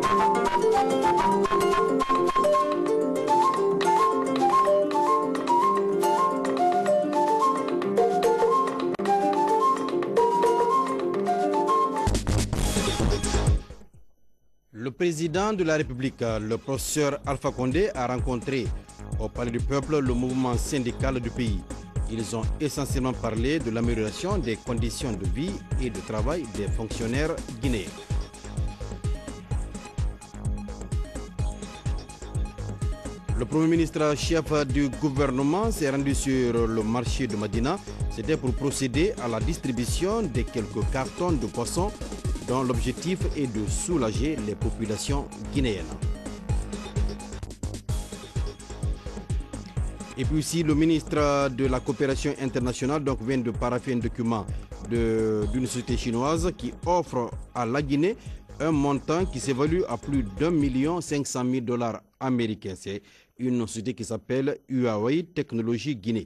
Le président de la République, le professeur Alpha Condé, a rencontré au Palais du Peuple le mouvement syndical du pays. Ils ont essentiellement parlé de l'amélioration des conditions de vie et de travail des fonctionnaires guinéens. Le Premier ministre chef du gouvernement s'est rendu sur le marché de Madina. C'était pour procéder à la distribution de quelques cartons de poissons dont l'objectif est de soulager les populations guinéennes. Et puis aussi, le ministre de la coopération internationale vient de parapher un document d'une société chinoise qui offre à la Guinée un montant qui s'évalue à plus d'1 500 000 $ américains. C'est une société qui s'appelle Huawei Technologie Guinée.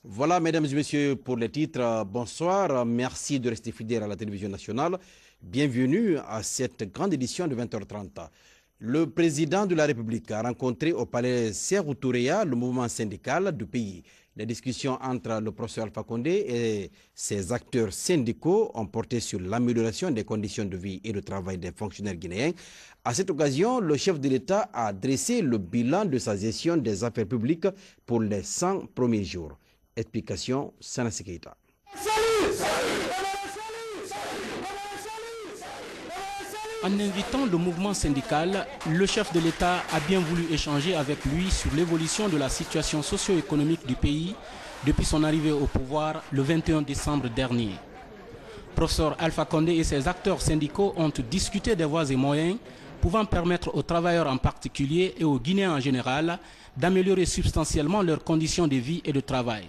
Voilà, mesdames et messieurs, pour les titres. Bonsoir, merci de rester fidèles à la télévision nationale. Bienvenue à cette grande édition de 20h30. Le président de la République a rencontré au palais Sékou Touréa le mouvement syndical du pays. Les discussions entre le professeur Alpha Condé et ses acteurs syndicaux ont porté sur l'amélioration des conditions de vie et de travail des fonctionnaires guinéens. À cette occasion, le chef de l'État a dressé le bilan de sa gestion des affaires publiques pour les 100 premiers jours. Explication, Sanassi Keita. En invitant le mouvement syndical, le chef de l'État a bien voulu échanger avec lui sur l'évolution de la situation socio-économique du pays depuis son arrivée au pouvoir le 21 décembre dernier. Professeur Alpha Condé et ses acteurs syndicaux ont discuté des voies et moyens pouvant permettre aux travailleurs en particulier et aux Guinéens en général d'améliorer substantiellement leurs conditions de vie et de travail.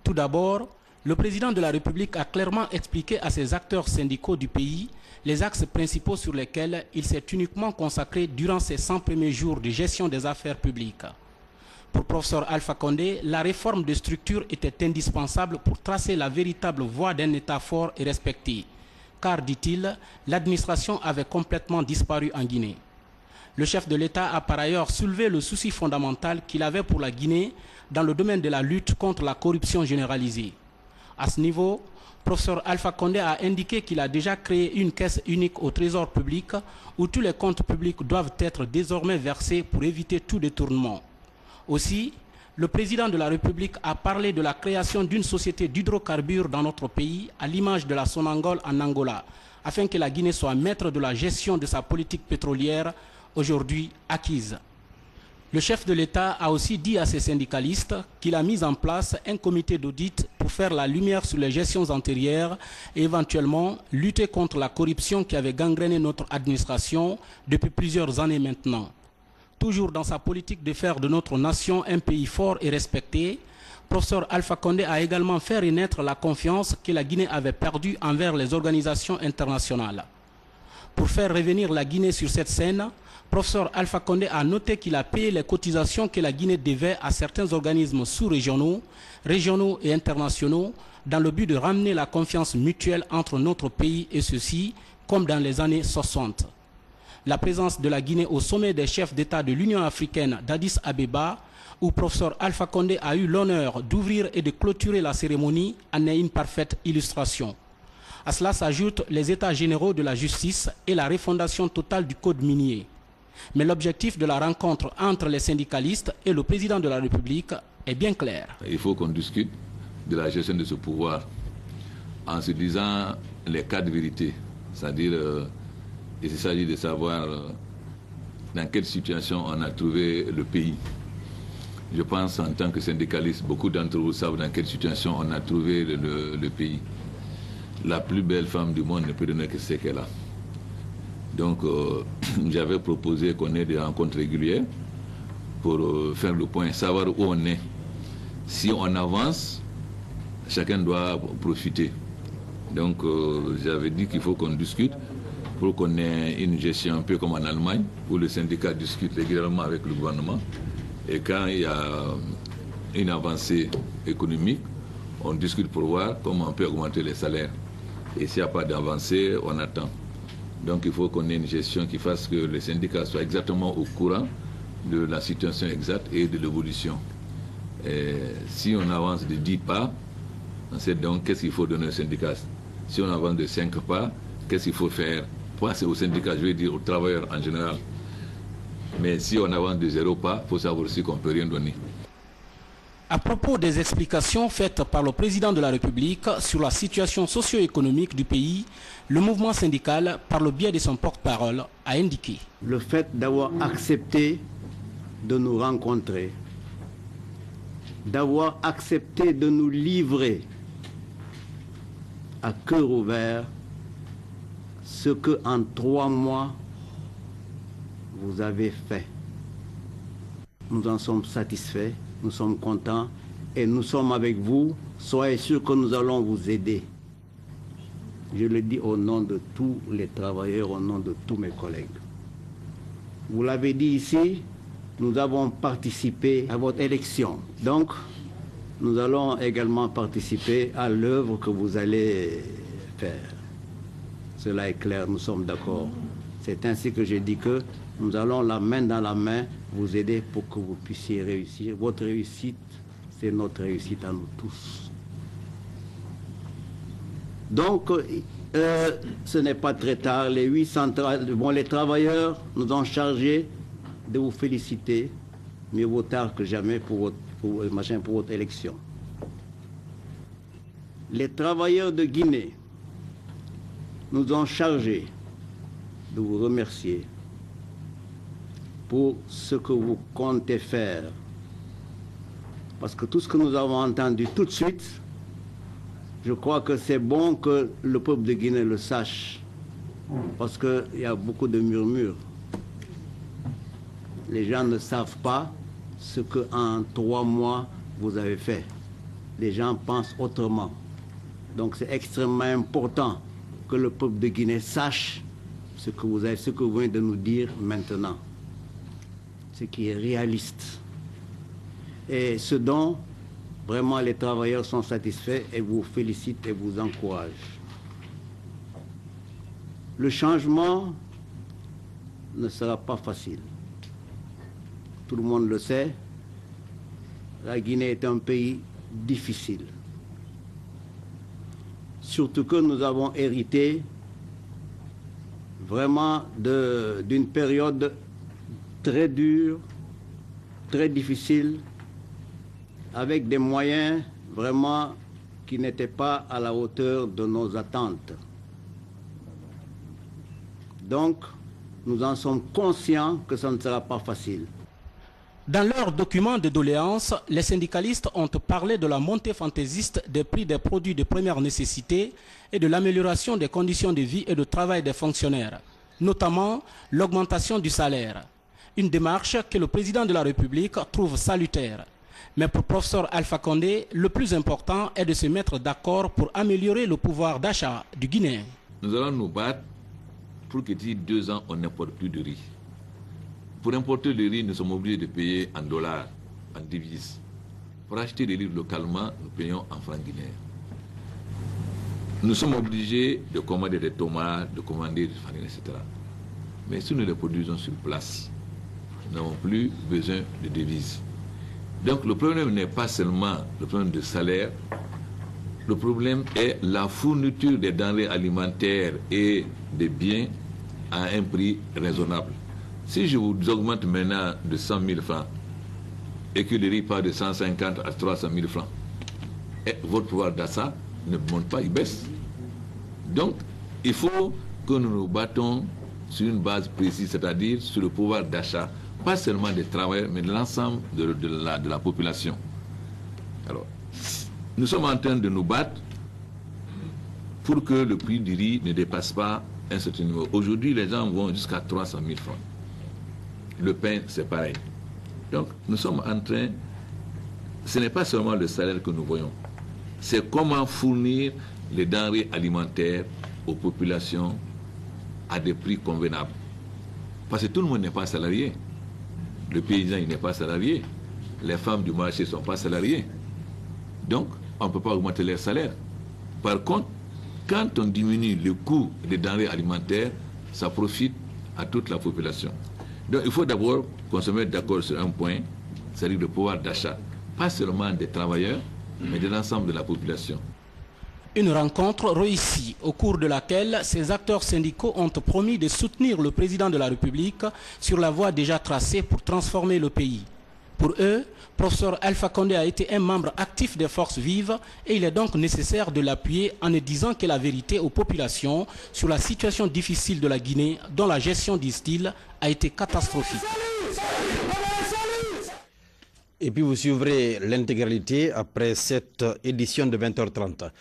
Tout d'abord, le président de la République a clairement expliqué à ses acteurs syndicaux du pays les axes principaux sur lesquels il s'est uniquement consacré durant ces 100 premiers jours de gestion des affaires publiques. Pour professeur Alpha Condé, la réforme de structure était indispensable pour tracer la véritable voie d'un État fort et respecté, car, dit-il, l'administration avait complètement disparu en Guinée. Le chef de l'État a par ailleurs soulevé le souci fondamental qu'il avait pour la Guinée dans le domaine de la lutte contre la corruption généralisée. À ce niveau, professeur Alpha Condé a indiqué qu'il a déjà créé une caisse unique au trésor public où tous les comptes publics doivent être désormais versés pour éviter tout détournement. Aussi, le président de la République a parlé de la création d'une société d'hydrocarbures dans notre pays à l'image de la Sonangol en Angola, afin que la Guinée soit maître de la gestion de sa politique pétrolière aujourd'hui acquise. Le chef de l'État a aussi dit à ses syndicalistes qu'il a mis en place un comité d'audit pour faire la lumière sur les gestions antérieures et éventuellement lutter contre la corruption qui avait gangréné notre administration depuis plusieurs années maintenant. Toujours dans sa politique de faire de notre nation un pays fort et respecté, professeur Alpha Condé a également fait renaître la confiance que la Guinée avait perdue envers les organisations internationales. Pour faire revenir la Guinée sur cette scène, professeur Alpha Condé a noté qu'il a payé les cotisations que la Guinée devait à certains organismes sous-régionaux, régionaux et internationaux dans le but de ramener la confiance mutuelle entre notre pays et ceux-ci, comme dans les années 60. La présence de la Guinée au sommet des chefs d'État de l'Union africaine d'Addis Abeba, où professeur Alpha Condé a eu l'honneur d'ouvrir et de clôturer la cérémonie, en est une parfaite illustration. À cela s'ajoutent les états généraux de la justice et la refondation totale du code minier. Mais l'objectif de la rencontre entre les syndicalistes et le président de la République est bien clair. Il faut qu'on discute de la gestion de ce pouvoir en se disant les cas de vérité. C'est-à-dire, il s'agit de savoir dans quelle situation on a trouvé le pays. Je pense en tant que syndicaliste, beaucoup d'entre vous savent dans quelle situation on a trouvé le pays. La plus belle femme du monde ne peut donner que ce qu'elle a. Donc, j'avais proposé qu'on ait des rencontres régulières pour faire le point, savoir où on est. Si on avance, chacun doit profiter. Donc, j'avais dit qu'il faut qu'on discute pour qu'on ait une gestion un peu comme en Allemagne, où le syndicat discute régulièrement avec le gouvernement. Et quand il y a une avancée économique, on discute pour voir comment on peut augmenter les salaires. Et s'il n'y a pas d'avancée, on attend. Donc il faut qu'on ait une gestion qui fasse que les syndicats soient exactement au courant de la situation exacte et de l'évolution. Si on avance de 10 pas, on sait donc qu'est-ce qu'il faut donner aux syndicats. Si on avance de 5 pas, qu'est-ce qu'il faut faire? Pas aux syndicats, je veux dire aux travailleurs en général. Mais si on avance de 0 pas, il faut savoir aussi qu'on ne peut rien donner. À propos des explications faites par le président de la République sur la situation socio-économique du pays, le mouvement syndical, par le biais de son porte-parole, a indiqué: le fait d'avoir accepté de nous rencontrer, d'avoir accepté de nous livrer à cœur ouvert ce que en 3 mois vous avez fait. Nous en sommes satisfaits, nous sommes contents et nous sommes avec vous. Soyez sûrs que nous allons vous aider. Je le dis au nom de tous les travailleurs, au nom de tous mes collègues. Vous l'avez dit ici, nous avons participé à votre élection. Donc, nous allons également participer à l'œuvre que vous allez faire. Cela est clair, nous sommes d'accord. C'est ainsi que j'ai dit que nous allons la main dans la main vous aider pour que vous puissiez réussir. Votre réussite, c'est notre réussite à nous tous. Donc, ce n'est pas très tard. Les travailleurs nous ont chargé de vous féliciter, mieux vaut tard que jamais pour votre élection. Les travailleurs de Guinée nous ont chargé de vous remercier pour ce que vous comptez faire. Parce que tout ce que nous avons entendu tout de suite, je crois que c'est bon que le peuple de Guinée le sache. Parce qu'il y a beaucoup de murmures. Les gens ne savent pas ce qu'en 3 mois vous avez fait. Les gens pensent autrement. Donc c'est extrêmement important que le peuple de Guinée sache ce que vous venez de nous dire maintenant. Ce qui est réaliste. Et ce dont vraiment les travailleurs sont satisfaits et vous félicitent et vous encouragent. Le changement ne sera pas facile. Tout le monde le sait. La Guinée est un pays difficile. Surtout que nous avons hérité vraiment d'une période très dure, très difficile, avec des moyens vraiment qui n'étaient pas à la hauteur de nos attentes. Donc, nous en sommes conscients que ça ne sera pas facile. Dans leur document de doléances, les syndicalistes ont parlé de la montée fantaisiste des prix des produits de première nécessité et de l'amélioration des conditions de vie et de travail des fonctionnaires, notamment l'augmentation du salaire. Une démarche que le président de la République trouve salutaire. Mais pour le professeur Alpha Condé, le plus important est de se mettre d'accord pour améliorer le pouvoir d'achat du Guinéen. Nous allons nous battre pour que d'ici 2 ans, on n'importe plus de riz. Pour importer le riz, nous sommes obligés de payer en dollars, en devises. Pour acheter le riz localement, nous payons en francs guinéens. Nous sommes obligés de commander des tomates, de commander des farines, etc. Mais si nous les produisons sur place, nous n'avons plus besoin de devises. Donc le problème n'est pas seulement le problème de salaire, le problème est la fourniture des denrées alimentaires et des biens à un prix raisonnable. Si je vous augmente maintenant de 100 000 francs et que le riz part de 150 à 300 000 francs, et votre pouvoir d'achat ne monte pas, il baisse. Donc, il faut que nous nous battons sur une base précise, c'est-à-dire sur le pouvoir d'achat, pas seulement des travailleurs, mais de l'ensemble de la population. Alors, nous sommes en train de nous battre pour que le prix du riz ne dépasse pas un certain niveau. Aujourd'hui, les gens vont jusqu'à 300 000 francs. Le pain, c'est pareil. Donc, nous sommes en train... Ce n'est pas seulement le salaire que nous voyons. C'est comment fournir les denrées alimentaires aux populations à des prix convenables. Parce que tout le monde n'est pas salarié. Le paysan, il n'est pas salarié. Les femmes du marché ne sont pas salariées. Donc, on ne peut pas augmenter leur salaire. Par contre, quand on diminue le coût des denrées alimentaires, ça profite à toute la population. Donc il faut d'abord qu'on se mette d'accord sur un point, c'est-à-dire le pouvoir d'achat, pas seulement des travailleurs, mais de l'ensemble de la population. Une rencontre réussie au cours de laquelle ces acteurs syndicaux ont promis de soutenir le président de la République sur la voie déjà tracée pour transformer le pays. Pour eux, professeur Alpha Condé a été un membre actif des forces vives et il est donc nécessaire de l'appuyer en ne disant que la vérité aux populations sur la situation difficile de la Guinée dont la gestion, disent-ils, a été catastrophique. Et puis vous suivrez l'intégralité après cette édition de 20h30.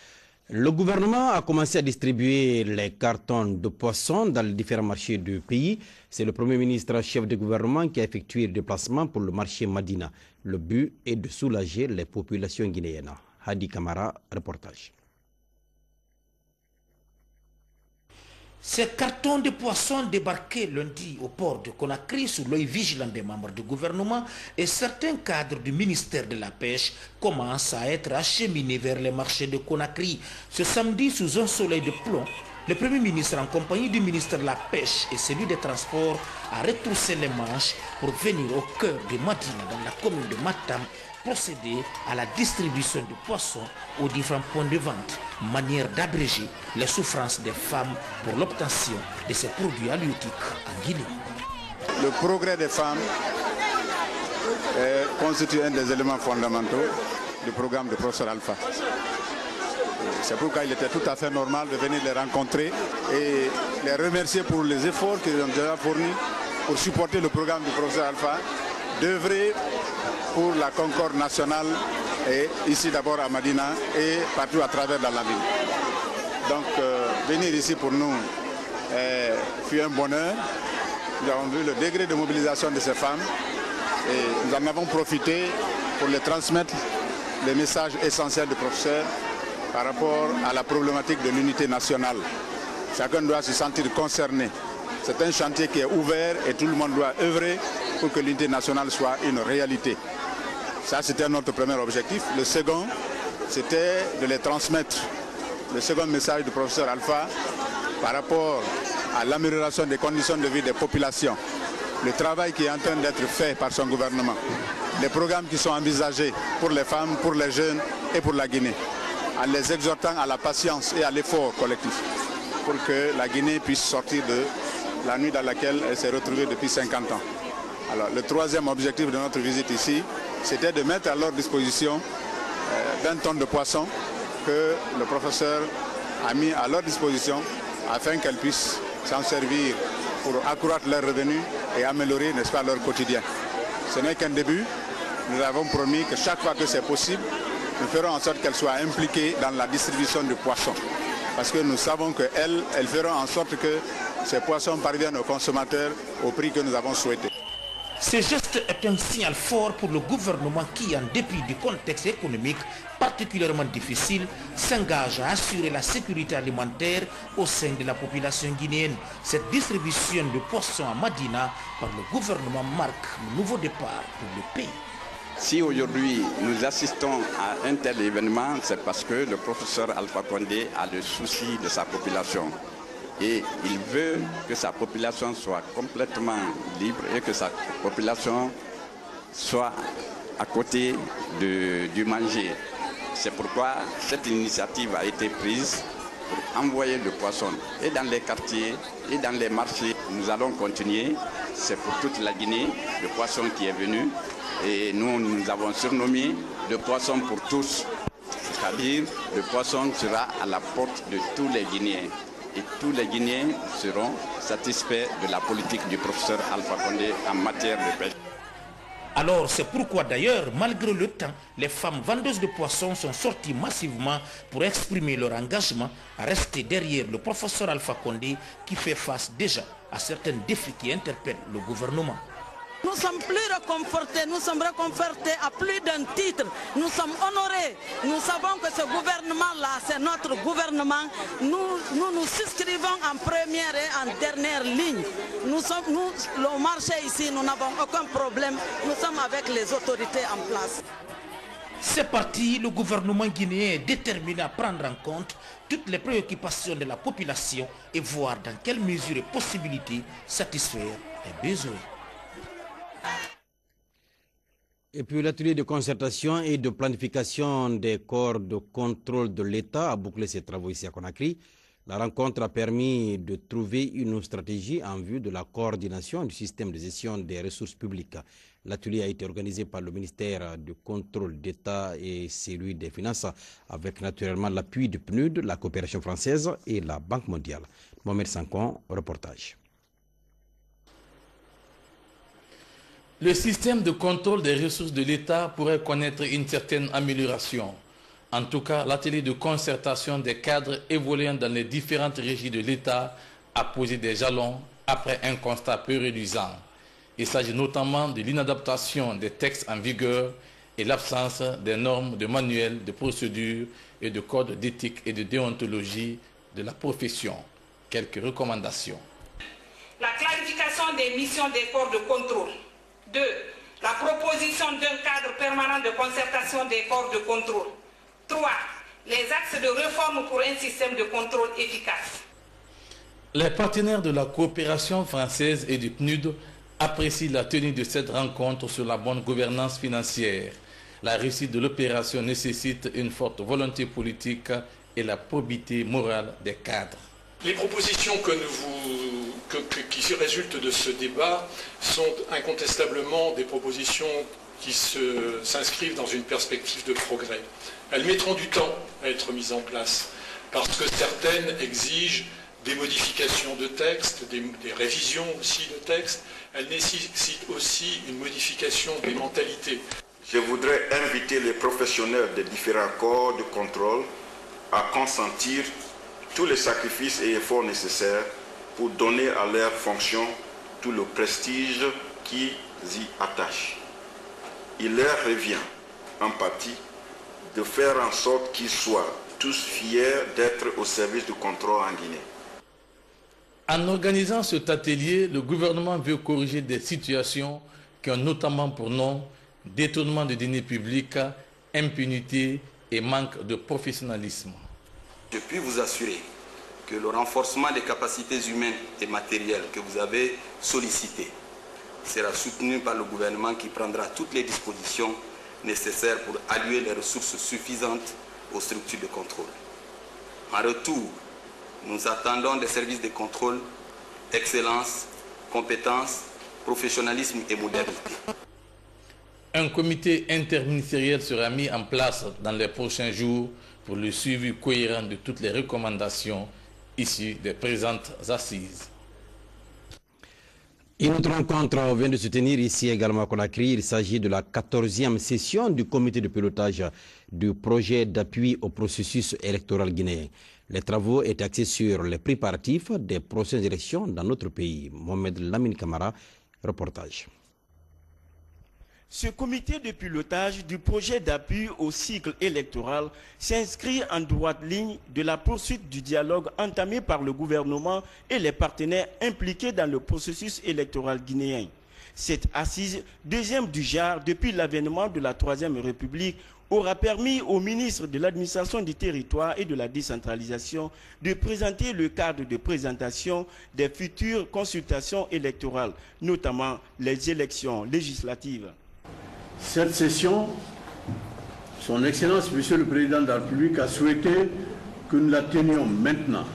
Le gouvernement a commencé à distribuer les cartons de poissons dans les différents marchés du pays. C'est le Premier ministre chef de gouvernement qui a effectué le déplacement pour le marché Madina. Le but est de soulager les populations guinéennes. Hadi Kamara, reportage. Ces cartons de poissons débarqués lundi au port de Conakry sous l'œil vigilant des membres du gouvernement et certains cadres du ministère de la Pêche commencent à être acheminés vers les marchés de Conakry. Ce samedi, sous un soleil de plomb, le Premier ministre, en compagnie du ministre de la Pêche et celui des Transports, a retroussé les manches pour venir au cœur de Madina, dans la commune de Matam, procéder à la distribution de poissons aux différents points de vente, manière d'abréger les souffrances des femmes pour l'obtention de ces produits halieutiques en Guinée. Le progrès des femmes constitue un des éléments fondamentaux du programme de professeur Alpha. C'est pourquoi il était tout à fait normal de venir les rencontrer et les remercier pour les efforts qu'ils ont déjà fournis pour supporter le programme du professeur Alpha, d'œuvrer pour la concorde nationale, et ici d'abord à Madina et partout à travers dans la ville. Donc venir ici pour nous fut un bonheur. Nous avons vu le degré de mobilisation de ces femmes et nous en avons profité pour les transmettre les messages essentiels du professeur par rapport à la problématique de l'unité nationale. Chacun doit se sentir concerné. C'est un chantier qui est ouvert et tout le monde doit œuvrer pour que l'unité nationale soit une réalité. Ça, c'était notre premier objectif. Le second, c'était de les transmettre. Le second message du professeur Alpha par rapport à l'amélioration des conditions de vie des populations. Le travail qui est en train d'être fait par son gouvernement. Les programmes qui sont envisagés pour les femmes, pour les jeunes et pour la Guinée. En les exhortant à la patience et à l'effort collectif pour que la Guinée puisse sortir de la nuit dans laquelle elle s'est retrouvée depuis 50 ans. Alors, le troisième objectif de notre visite ici, c'était de mettre à leur disposition 20 tonnes de poissons que le professeur a mis à leur disposition afin qu'elles puissent s'en servir pour accroître leurs revenus et améliorer, n'est-ce pas, leur quotidien. Ce n'est qu'un début. Nous avons promis que chaque fois que c'est possible, nous ferons en sorte qu'elles soient impliquées dans la distribution de poissons. Parce que nous savons qu'elles feront en sorte que ces poissons parviennent aux consommateurs au prix que nous avons souhaité. Ce geste est un signal fort pour le gouvernement qui, en dépit du contexte économique particulièrement difficile, s'engage à assurer la sécurité alimentaire au sein de la population guinéenne. Cette distribution de poissons à Madina par le gouvernement marque un nouveau départ pour le pays. Si aujourd'hui nous assistons à un tel événement, c'est parce que le professeur Alpha Condé a le souci de sa population. Et il veut que sa population soit complètement libre et que sa population soit à côté du manger. C'est pourquoi cette initiative a été prise pour envoyer le poisson et dans les quartiers et dans les marchés. Nous allons continuer. C'est pour toute la Guinée, le poisson qui est venu. Et nous avons surnommé le poisson pour tous. C'est-à-dire le poisson sera à la porte de tous les Guinéens. Et tous les Guinéens seront satisfaits de la politique du professeur Alpha Condé en matière de pêche. Alors c'est pourquoi d'ailleurs, malgré le temps, les femmes vendeuses de poissons sont sorties massivement pour exprimer leur engagement à rester derrière le professeur Alpha Condé qui fait face déjà à certains défis qui interpellent le gouvernement. Nous sommes plus réconfortés, nous sommes réconfortés à plus d'un titre. Nous sommes honorés. Nous savons que ce gouvernement-là, c'est notre gouvernement. Nous souscrivons en première et en dernière ligne. Le marché ici, nous n'avons aucun problème. Nous sommes avec les autorités en place. C'est parti, le gouvernement guinéen est déterminé à prendre en compte toutes les préoccupations de la population et voir dans quelle mesure et possibilité satisfaire les besoins. Et puis l'atelier de concertation et de planification des corps de contrôle de l'État a bouclé ses travaux ici à Conakry. La rencontre a permis de trouver une stratégie en vue de la coordination du système de gestion des ressources publiques. L'atelier a été organisé par le ministère du contrôle d'État et celui des Finances, avec naturellement l'appui du PNUD, la coopération française et la Banque mondiale. Mohamed Sankon, reportage. Le système de contrôle des ressources de l'État pourrait connaître une certaine amélioration. En tout cas, l'atelier de concertation des cadres évoluant dans les différentes régies de l'État a posé des jalons après un constat peu réduisant. Il s'agit notamment de l'inadaptation des textes en vigueur et l'absence des normes de manuels de procédure et de codes d'éthique et de déontologie de la profession. Quelques recommandations. La clarification des missions des corps de contrôle. 2. La proposition d'un cadre permanent de concertation des corps de contrôle. 3. Les axes de réforme pour un système de contrôle efficace. Les partenaires de la coopération française et du PNUD apprécient la tenue de cette rencontre sur la bonne gouvernance financière. La réussite de l'opération nécessite une forte volonté politique et la probité morale des cadres. Les propositions qui résultent de ce débat sont incontestablement des propositions qui s'inscrivent dans une perspective de progrès. Elles mettront du temps à être mises en place parce que certaines exigent des modifications de texte, des révisions aussi de texte. Elles nécessitent aussi une modification des mentalités. Je voudrais inviter les professionnels des différents corps de contrôle à consentir tous les sacrifices et efforts nécessaires pour donner à leurs fonctions tout le prestige qu'ils y attachent. Il leur revient, en partie, de faire en sorte qu'ils soient tous fiers d'être au service du contrôle en Guinée. En organisant cet atelier, le gouvernement veut corriger des situations qui ont notamment pour nom détournement de deniers publics, impunité et manque de professionnalisme. Je puis vous assurer que le renforcement des capacités humaines et matérielles que vous avez sollicité sera soutenu par le gouvernement qui prendra toutes les dispositions nécessaires pour allouer les ressources suffisantes aux structures de contrôle. En retour, nous attendons des services de contrôle, excellence, compétence, professionnalisme et modernité. Un comité interministériel sera mis en place dans les prochains jours pour le suivi cohérent de toutes les recommandations issues des présentes assises. Une autre rencontre vient de se tenir ici également à Conakry. Il s'agit de la 14e session du comité de pilotage du projet d'appui au processus électoral guinéen. Les travaux étaient axés sur les préparatifs des prochaines élections dans notre pays. Mohamed Lamine Kamara, reportage. Ce comité de pilotage du projet d'appui au cycle électoral s'inscrit en droite ligne de la poursuite du dialogue entamé par le gouvernement et les partenaires impliqués dans le processus électoral guinéen. Cette assise, deuxième du genre depuis l'avènement de la Troisième République, aura permis au ministre de l'administration du territoire et de la décentralisation de présenter le cadre de présentation des futures consultations électorales, notamment les élections législatives. Cette session, son Excellence, Monsieur le Président de la République, a souhaité que nous la tenions maintenant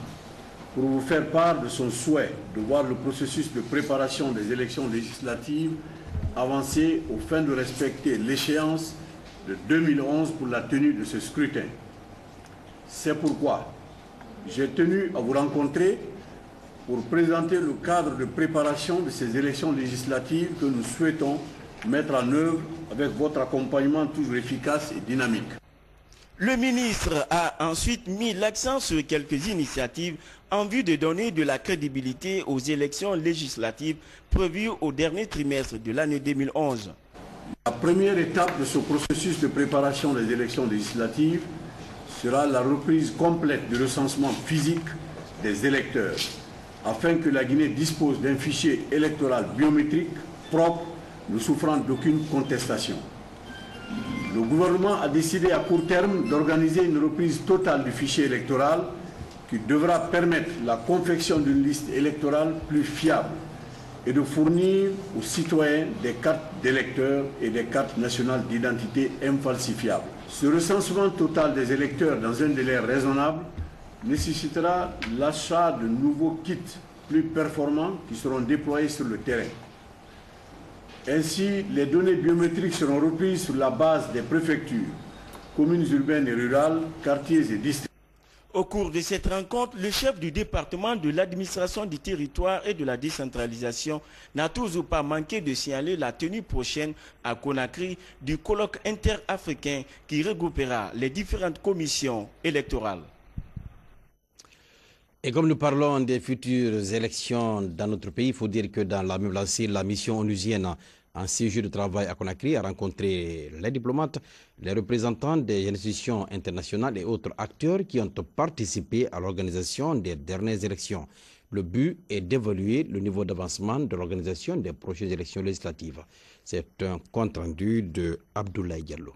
pour vous faire part de son souhait de voir le processus de préparation des élections législatives avancer aux fins de respecter l'échéance de 2011 pour la tenue de ce scrutin. C'est pourquoi j'ai tenu à vous rencontrer pour présenter le cadre de préparation de ces élections législatives que nous souhaitons mettre en œuvre avec votre accompagnement toujours efficace et dynamique. Le ministre a ensuite mis l'accent sur quelques initiatives en vue de donner de la crédibilité aux élections législatives prévues au dernier trimestre de l'année 2011. La première étape de ce processus de préparation des élections législatives sera la reprise complète du recensement physique des électeurs, afin que la Guinée dispose d'un fichier électoral biométrique propre, ne souffrant d'aucune contestation. le gouvernement a décidé à court terme d'organiser une reprise totale du fichier électoral qui devra permettre la confection d'une liste électorale plus fiable et de fournir aux citoyens des cartes d'électeurs et des cartes nationales d'identité infalsifiables. Ce recensement total des électeurs dans un délai raisonnable nécessitera l'achat de nouveaux kits plus performants qui seront déployés sur le terrain. Ainsi, les données biométriques seront reprises sur la base des préfectures, communes urbaines et rurales, quartiers et districts. Au cours de cette rencontre, le chef du département de l'administration du territoire et de la décentralisation n'a toujours pas manqué de signaler la tenue prochaine à Conakry du colloque interafricain qui regroupera les différentes commissions électorales. Et comme nous parlons des futures élections dans notre pays, il faut dire que dans la même lancée, la mission onusienne en séjour de travail à Conakry a rencontré les diplomates, les représentants des institutions internationales et autres acteurs qui ont participé à l'organisation des dernières élections. Le but est d'évaluer le niveau d'avancement de l'organisation des prochaines élections législatives. C'est un compte rendu de Abdoulaye Diallo.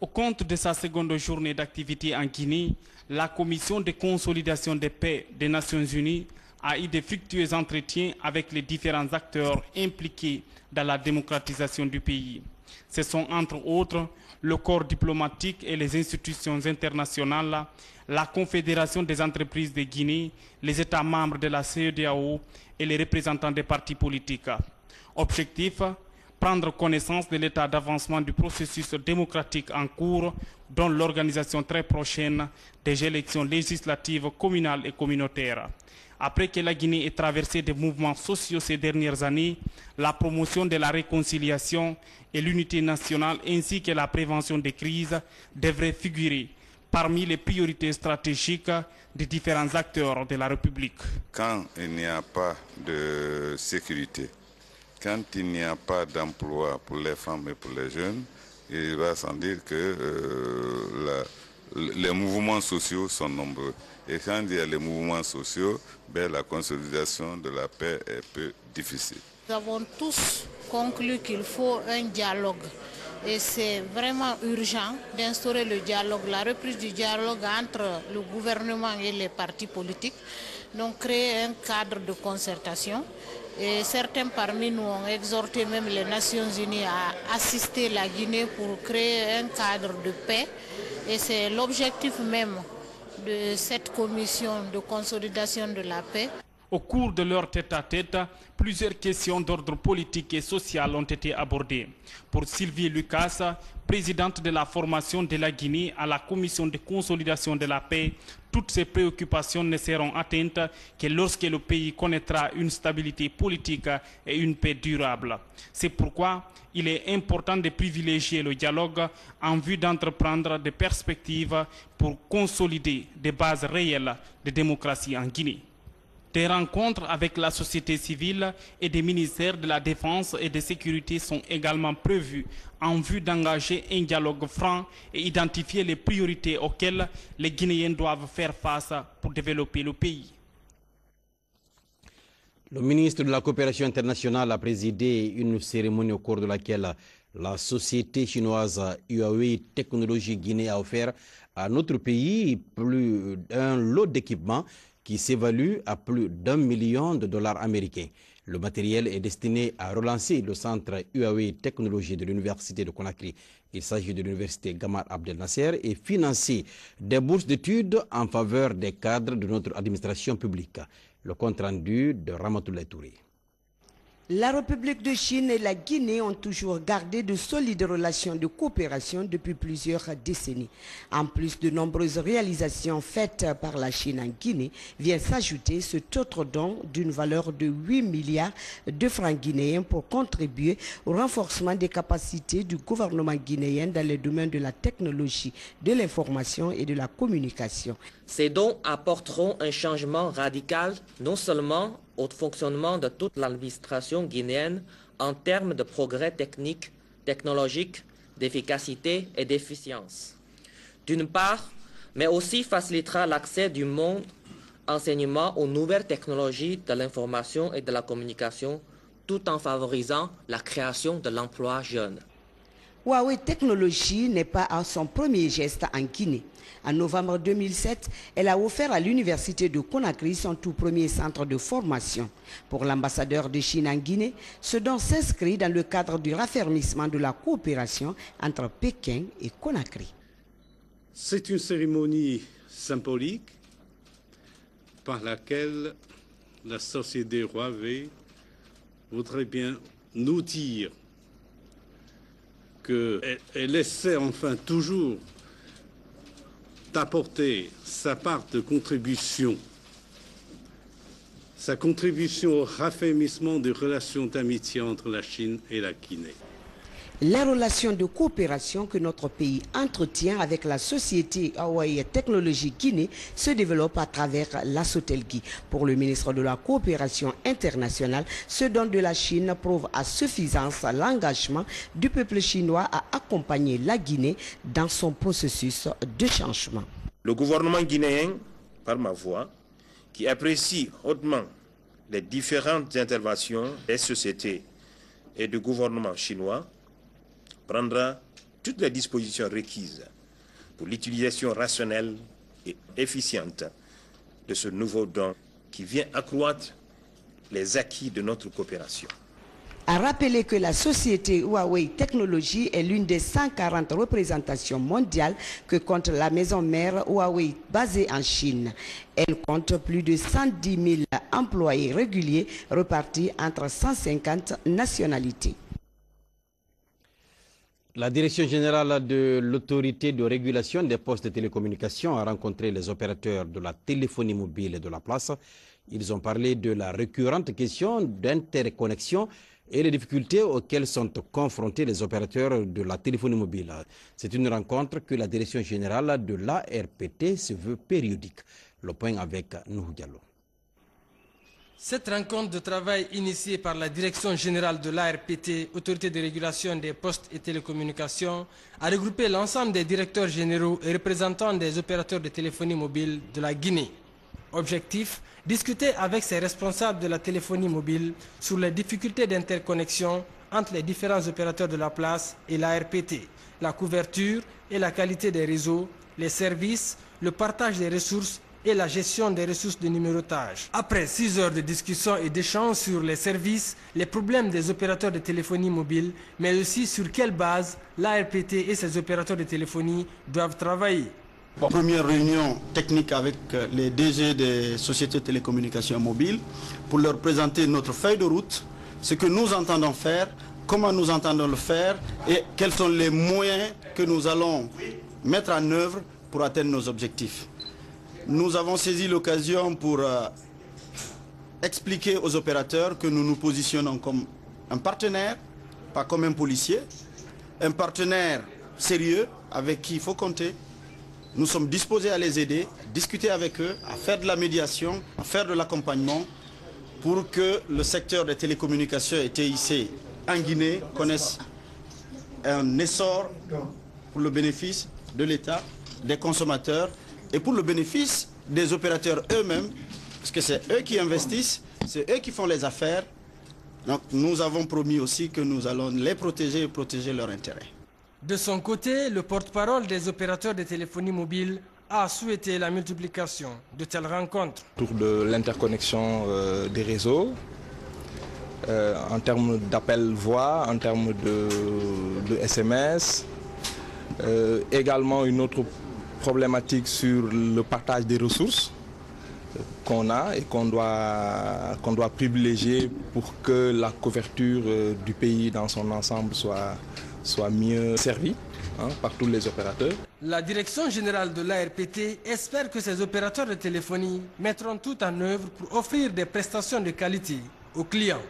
Au compte de sa seconde journée d'activité en Guinée, la Commission de consolidation de paix des Nations Unies a eu de fructueux entretiens avec les différents acteurs impliqués dans la démocratisation du pays. Ce sont entre autres le corps diplomatique et les institutions internationales, la Confédération des entreprises de Guinée, les États membres de la CEDEAO et les représentants des partis politiques. Objectif: prendre connaissance de l'état d'avancement du processus démocratique en cours, dont l'organisation très prochaine des élections législatives communales et communautaires. Après que la Guinée ait traversé des mouvements sociaux ces dernières années, la promotion de la réconciliation et l'unité nationale ainsi que la prévention des crises devraient figurer parmi les priorités stratégiques des différents acteurs de la République. Quand il n'y a pas de sécurité, quand il n'y a pas d'emploi pour les femmes et pour les jeunes, il va sans dire que les mouvements sociaux sont nombreux. Et quand il y a les mouvements sociaux, la consolidation de la paix est peu difficile. Nous avons tous conclu qu'il faut un dialogue. Et c'est vraiment urgent d'instaurer le dialogue, la reprise du dialogue entre le gouvernement et les partis politiques. Donc créer un cadre de concertation. Et certains parmi nous ont exhorté même les Nations Unies à assister la Guinée pour créer un cadre de paix. Et c'est l'objectif même de cette commission de consolidation de la paix. Au cours de leur tête-à-tête, plusieurs questions d'ordre politique et social ont été abordées. Pour Sylvie Lucas, présidente de la formation de la Guinée à la commission de consolidation de la paix, toutes ces préoccupations ne seront atteintes que lorsque le pays connaîtra une stabilité politique et une paix durable. C'est pourquoi il est important de privilégier le dialogue en vue d'entreprendre des perspectives pour consolider des bases réelles de démocratie en Guinée. Des rencontres avec la société civile et des ministères de la Défense et de Sécurité sont également prévues en vue d'engager un dialogue franc et identifier les priorités auxquelles les Guinéens doivent faire face pour développer le pays. Le ministre de la Coopération internationale a présidé une cérémonie au cours de laquelle la société chinoise Huawei Technologie Guinée a offert à notre pays plus d'un lot d'équipements qui s'évalue à plus d'1 million de dollars américains. Le matériel est destiné à relancer le centre Huawei Technologie de l'Université de Conakry. Il s'agit de l'Université Gamal Abdel Nasser et financer des bourses d'études en faveur des cadres de notre administration publique. Le compte rendu de Ramatoulaye Touré. La République de Chine et la Guinée ont toujours gardé de solides relations de coopération depuis plusieurs décennies. En plus de nombreuses réalisations faites par la Chine en Guinée, vient s'ajouter cet autre don d'une valeur de 8 milliards de francs guinéens pour contribuer au renforcement des capacités du gouvernement guinéen dans les domaines de la technologie, de l'information et de la communication. Ces dons apporteront un changement radical non seulement au fonctionnement de toute l'administration guinéenne en termes de progrès techniques, technologiques, d'efficacité et d'efficience. D'une part, mais aussi facilitera l'accès du monde enseignement aux nouvelles technologies de l'information et de la communication, tout en favorisant la création de l'emploi jeune. Huawei Technologies n'est pas à son premier geste en Guinée. En novembre 2007, elle a offert à l'université de Conakry son tout premier centre de formation. Pour l'ambassadeur de Chine en Guinée, ce don s'inscrit dans le cadre du raffermissement de la coopération entre Pékin et Conakry. C'est une cérémonie symbolique par laquelle la société Huawei voudrait bien nous dire qu'elle essaie enfin toujours d'apporter sa part de contribution, sa contribution au raffermissement des relations d'amitié entre la Chine et la Guinée. Les relations de coopération que notre pays entretient avec la société Huawei Technologies Guinée se développent à travers la Sotelgui. Pour le ministre de la Coopération internationale, ce don de la Chine prouve à suffisance l'engagement du peuple chinois à accompagner la Guinée dans son processus de changement. Le gouvernement guinéen, par ma voix, qui apprécie hautement les différentes interventions des sociétés et du gouvernement chinois, prendra toutes les dispositions requises pour l'utilisation rationnelle et efficiente de ce nouveau don qui vient accroître les acquis de notre coopération. À rappeler que la société Huawei Technologies est l'une des 140 représentations mondiales que compte la maison mère Huawei basée en Chine. Elle compte plus de 110 000 employés réguliers répartis entre 150 nationalités. La Direction générale de l'autorité de régulation des postes de télécommunications a rencontré les opérateurs de la téléphonie mobile et de la place. Ils ont parlé de la récurrente question d'interconnexion et les difficultés auxquelles sont confrontés les opérateurs de la téléphonie mobile. C'est une rencontre que la Direction générale de l'ARPT se veut périodique. Le point avec Nuhu Diallo. Cette rencontre de travail initiée par la Direction générale de l'ARPT, Autorité de régulation des postes et télécommunications, a regroupé l'ensemble des directeurs généraux et représentants des opérateurs de téléphonie mobile de la Guinée. Objectif, discuter avec ces responsables de la téléphonie mobile sur les difficultés d'interconnexion entre les différents opérateurs de la place et l'ARPT, la couverture et la qualité des réseaux, les services, le partage des ressources et la gestion des ressources de numérotage. Après 6 heures de discussion et d'échange sur les services, les problèmes des opérateurs de téléphonie mobile, mais aussi sur quelle base l'ARPT et ses opérateurs de téléphonie doivent travailler. Première réunion technique avec les DG des sociétés de télécommunications mobiles pour leur présenter notre feuille de route, ce que nous entendons faire, comment nous entendons le faire et quels sont les moyens que nous allons mettre en œuvre pour atteindre nos objectifs. Nous avons saisi l'occasion pour expliquer aux opérateurs que nous nous positionnons comme un partenaire, pas comme un policier, un partenaire sérieux avec qui il faut compter. Nous sommes disposés à les aider, discuter avec eux, à faire de la médiation, à faire de l'accompagnement pour que le secteur des télécommunications et TIC en Guinée connaisse un essor pour le bénéfice de l'État, des consommateurs et pour le bénéfice des opérateurs eux-mêmes, parce que c'est eux qui investissent, c'est eux qui font les affaires. Donc nous avons promis aussi que nous allons les protéger et protéger leurs intérêts. De son côté, le porte-parole des opérateurs de téléphonie mobile a souhaité la multiplication de telles rencontres. Autour de l'interconnexion des réseaux, en termes d'appel voix, en termes de SMS, également une autre problématique sur le partage des ressources qu'on a et qu'on doit privilégier pour que la couverture du pays dans son ensemble soit mieux servie par tous les opérateurs. La Direction générale de l'ARPT espère que ces opérateurs de téléphonie mettront tout en œuvre pour offrir des prestations de qualité aux clients.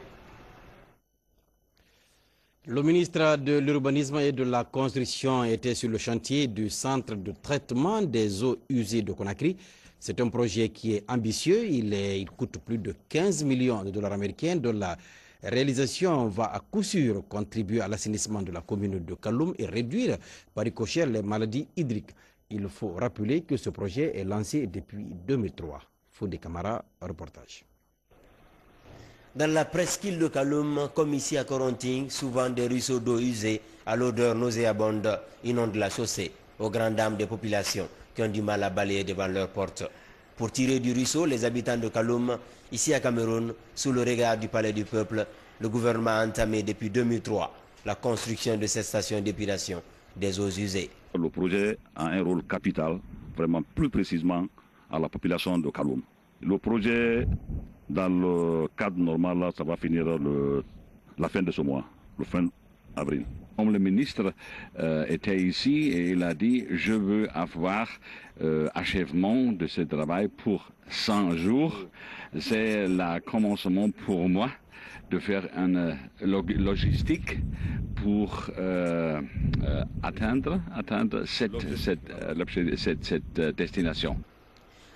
Le ministre de l'Urbanisme et de la Construction était sur le chantier du centre de traitement des eaux usées de Conakry. C'est un projet qui est ambitieux. Il coûte plus de 15 millions de dollars américains, dont la réalisation va à coup sûr contribuer à l'assainissement de la commune de Kaloum et réduire par ricochet les maladies hydriques. Il faut rappeler que ce projet est lancé depuis 2003. Fodé Camara, reportage. Dans la presqu'île de Kaloum, comme ici à Coronting, souvent des ruisseaux d'eau usée à l'odeur nauséabonde, inondent la chaussée aux grandes dames des populations qui ont du mal à balayer devant leurs portes. Pour tirer du ruisseau les habitants de Kaloum, ici à Cameroun, sous le regard du Palais du Peuple, le gouvernement a entamé depuis 2003 la construction de cette station d'épuration des eaux usées. Le projet a un rôle capital, vraiment plus précisément à la population de Kaloum. Le projet, dans le cadre normal, là, ça va finir la fin de ce mois, le fin avril. Comme le ministre était ici et il a dit « Je veux avoir achèvement de ce travail pour 100 jours ». C'est le commencement pour moi de faire une logistique pour atteindre cette destination.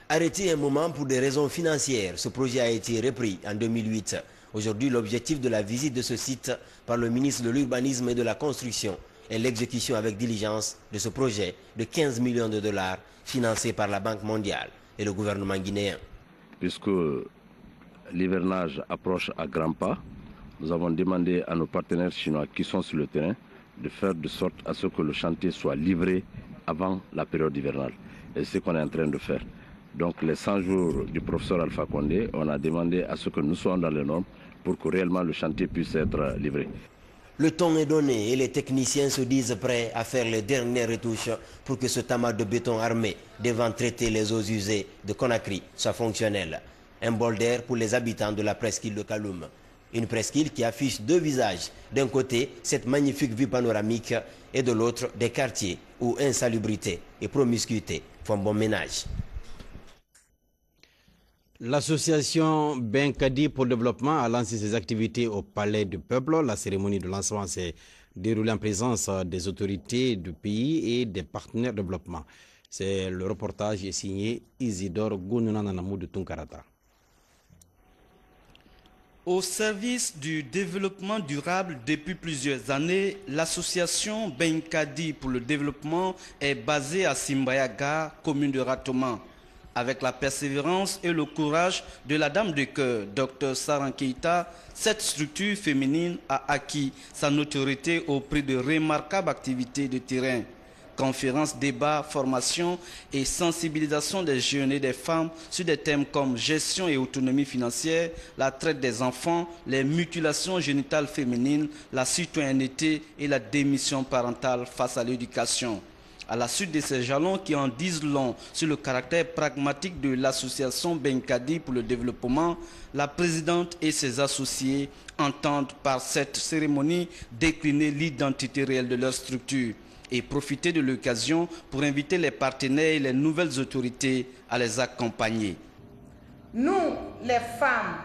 Arrêté un moment pour des raisons financières, ce projet a été repris en 2008. Aujourd'hui, l'objectif de la visite de ce site par le ministre de l'Urbanisme et de la Construction est l'exécution avec diligence de ce projet de 15 millions de dollars financé par la Banque mondiale et le gouvernement guinéen. Puisque l'hivernage approche à grands pas, nous avons demandé à nos partenaires chinois qui sont sur le terrain de faire de sorte à ce que le chantier soit livré avant la période hivernale. Et c'est ce qu'on est en train de faire. Donc les 100 jours du professeur Alpha Condé, on a demandé à ce que nous soyons dans les normes pour que réellement le chantier puisse être livré. Le ton est donné et les techniciens se disent prêts à faire les dernières retouches pour que ce tamas de béton armé devant traiter les eaux usées de Conakry soit fonctionnel. Un bol d'air pour les habitants de la presqu'île de Kaloum. Une presqu'île qui affiche deux visages. D'un côté, cette magnifique vue panoramique et de l'autre, des quartiers où insalubrité et promiscuité font bon ménage. L'association Benkadi pour le développement a lancé ses activités au Palais du Peuple. La cérémonie de lancement s'est déroulée en présence des autorités du pays et des partenaires de développement. Le reportage est signé Isidore Goununanamou de Tunkarata. Au service du développement durable depuis plusieurs années, l'association Benkadi pour le développement est basée à Simbayaga, commune de Ratoma. Avec la persévérance et le courage de la dame de cœur, Dr Saran Keita, cette structure féminine a acquis sa notoriété au prix de remarquables activités de terrain. Conférences, débats, formations et sensibilisation des jeunes et des femmes sur des thèmes comme gestion et autonomie financière, la traite des enfants, les mutilations génitales féminines, la citoyenneté et la démission parentale face à l'éducation. À la suite de ces jalons qui en disent long sur le caractère pragmatique de l'association Benkadi pour le développement, la présidente et ses associés entendent par cette cérémonie décliner l'identité réelle de leur structure et profiter de l'occasion pour inviter les partenaires et les nouvelles autorités à les accompagner. Nous, les femmes,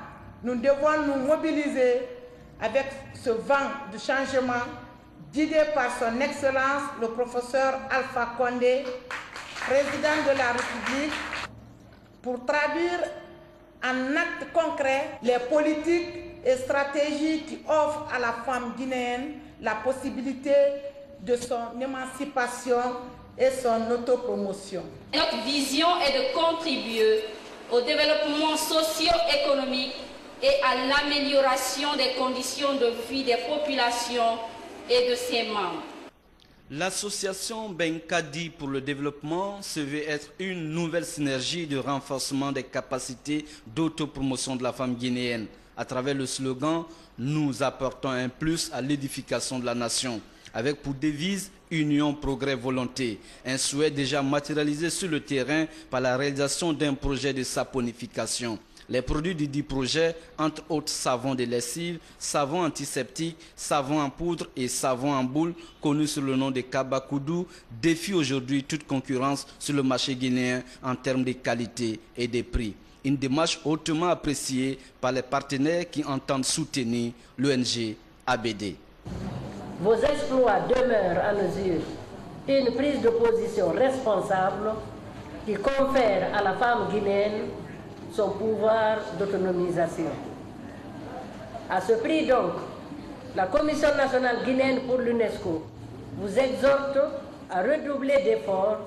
nous devons nous mobiliser avec ce vent de changement guidé par son Excellence le professeur Alpha Condé, président de la République, pour traduire en actes concrets les politiques et stratégies qui offrent à la femme guinéenne la possibilité de son émancipation et son autopromotion. Notre vision est de contribuer au développement socio-économique et à l'amélioration des conditions de vie des populations et de ses membres. L'association Benkadi pour le développement se veut être une nouvelle synergie de renforcement des capacités d'autopromotion de la femme guinéenne. À travers le slogan « Nous apportons un plus à l'édification de la nation », avec pour devise « Union, progrès, volonté », un souhait déjà matérialisé sur le terrain par la réalisation d'un projet de saponification. Les produits du dit projet, entre autres savon de lessive, savon antiseptique, savon en poudre et savon en boule, connus sous le nom de Kabakoudou, défient aujourd'hui toute concurrence sur le marché guinéen en termes de qualité et de prix. Une démarche hautement appréciée par les partenaires qui entendent soutenir l'ONG ABD. Vos exploits demeurent à nos yeux une prise de position responsable qui confère à la femme guinéenne son pouvoir d'autonomisation. À ce prix donc, la Commission nationale guinéenne pour l'UNESCO vous exhorte à redoubler d'efforts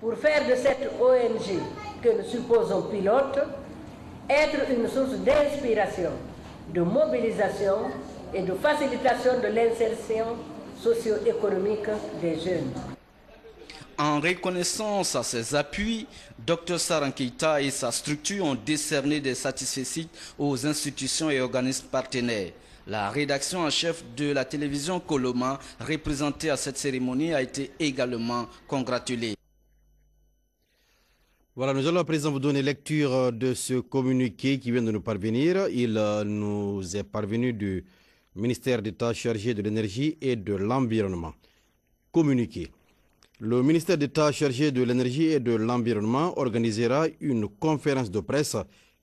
pour faire de cette ONG que nous supposons pilote être une source d'inspiration, de mobilisation et de facilitation de l'insertion socio-économique des jeunes. En reconnaissance à ses appuis, Dr Saran Keita et sa structure ont décerné des satisfecits aux institutions et organismes partenaires. La rédaction en chef de la télévision Koloma, représentée à cette cérémonie, a été également congratulée. Voilà, nous allons à présent vous donner lecture de ce communiqué qui vient de nous parvenir. Il nous est parvenu du ministère d'État chargé de l'énergie et de l'environnement. Communiqué. Le ministère d'État chargé de l'énergie et de l'environnement organisera une conférence de presse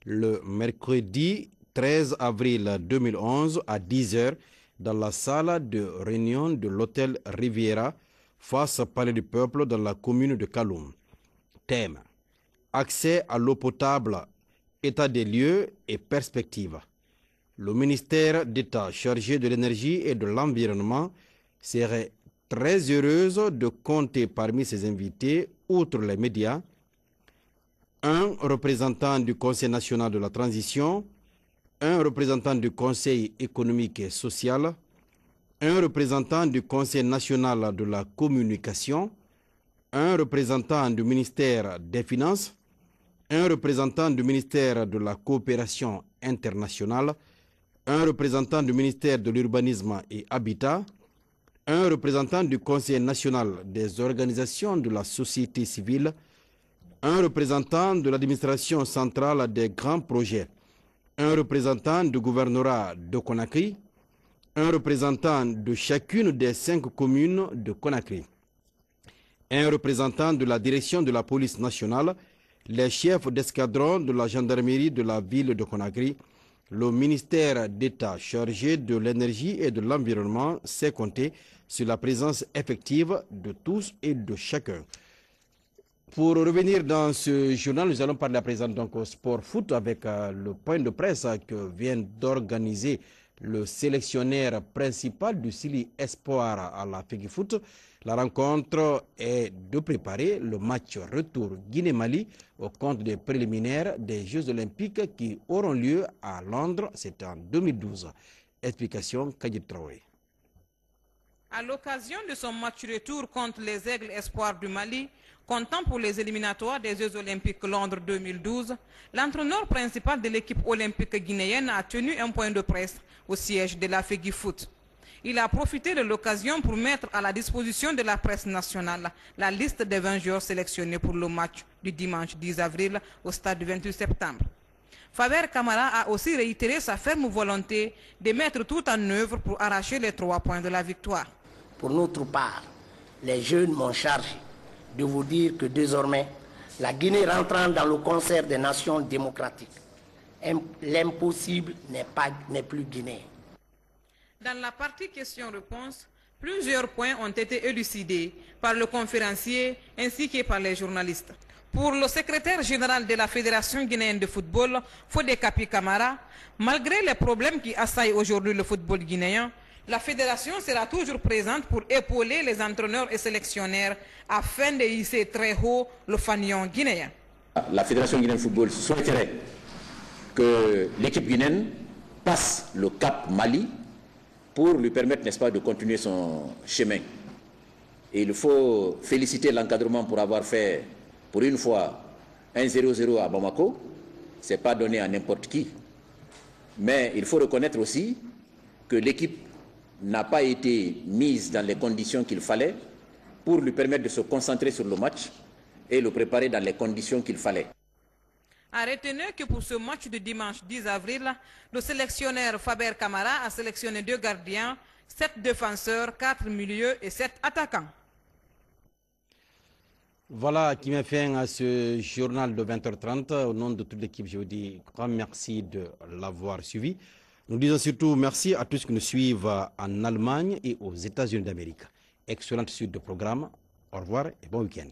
le mercredi 13 avril 2011 à 10 h dans la salle de réunion de l'hôtel Riviera face au Palais du Peuple dans la commune de Kaloum. Thème: accès à l'eau potable, état des lieux et perspectives. Le ministère d'État chargé de l'énergie et de l'environnement serait très heureuse de compter parmi ses invités, outre les médias, un représentant du Conseil national de la transition, un représentant du Conseil économique et social, un représentant du Conseil national de la communication, un représentant du ministère des Finances, un représentant du ministère de la coopération internationale, un représentant du ministère de l'urbanisme et habitat, un représentant du Conseil national des organisations de la société civile, un représentant de l'administration centrale des grands projets, un représentant du gouvernorat de Conakry, un représentant de chacune des 5 communes de Conakry, un représentant de la direction de la police nationale, les chefs d'escadron de la gendarmerie de la ville de Conakry, le ministère d'État chargé de l'énergie et de l'environnement sait compter sur la présence effective de tous et de chacun. Pour revenir dans ce journal, nous allons parler à présent donc au sport foot avec le point de presse que vient d'organiser le sélectionneur principal du Sili Espoir à la FEGIFOOT. La rencontre est de préparer le match retour Guinée-Mali au compte des préliminaires des Jeux Olympiques qui auront lieu à Londres, c'était en 2012. Explication Kadji Traoré. À l'occasion de son match retour contre les Aigles Espoirs du Mali, comptant pour les éliminatoires des Jeux Olympiques Londres 2012, l'entraîneur principal de l'équipe olympique guinéenne a tenu un point de presse au siège de la FEGIFOOT. Il a profité de l'occasion pour mettre à la disposition de la presse nationale la liste des 20 joueurs sélectionnés pour le match du dimanche 10 avril au stade du 28 septembre. Faber Camara a aussi réitéré sa ferme volonté de mettre tout en œuvre pour arracher les 3 points de la victoire. Pour notre part, les jeunes m'ont chargé de vous dire que désormais, la Guinée rentrant dans le concert des nations démocratiques, l'impossible n'est plus guinéen. Dans la partie questions-réponses, plusieurs points ont été élucidés par le conférencier ainsi que par les journalistes. Pour le secrétaire général de la Fédération guinéenne de football, Fodé Kapi Camara, malgré les problèmes qui assaillent aujourd'hui le football guinéen, la fédération sera toujours présente pour épauler les entraîneurs et sélectionneurs afin de hisser très haut le fanion guinéen. La Fédération guinéenne de football souhaiterait que l'équipe guinéenne passe le cap Mali pour lui permettre, n'est-ce pas, de continuer son chemin. Et il faut féliciter l'encadrement pour avoir fait, pour une fois, 1-0-0 à Bamako. Ce n'est pas donné à n'importe qui. Mais il faut reconnaître aussi que l'équipe n'a pas été mise dans les conditions qu'il fallait pour lui permettre de se concentrer sur le match et le préparer dans les conditions qu'il fallait. À retenir que pour ce match de dimanche 10 avril, le sélectionneur Faber Camara a sélectionné 2 gardiens, 7 défenseurs, 4 milieux et 7 attaquants. Voilà qui met fin à ce journal de 20h30. Au nom de toute l'équipe, je vous dis grand merci de l'avoir suivi. Nous disons surtout merci à tous qui nous suivent en Allemagne et aux États-Unis d'Amérique. Excellente suite de programme. Au revoir et bon week-end.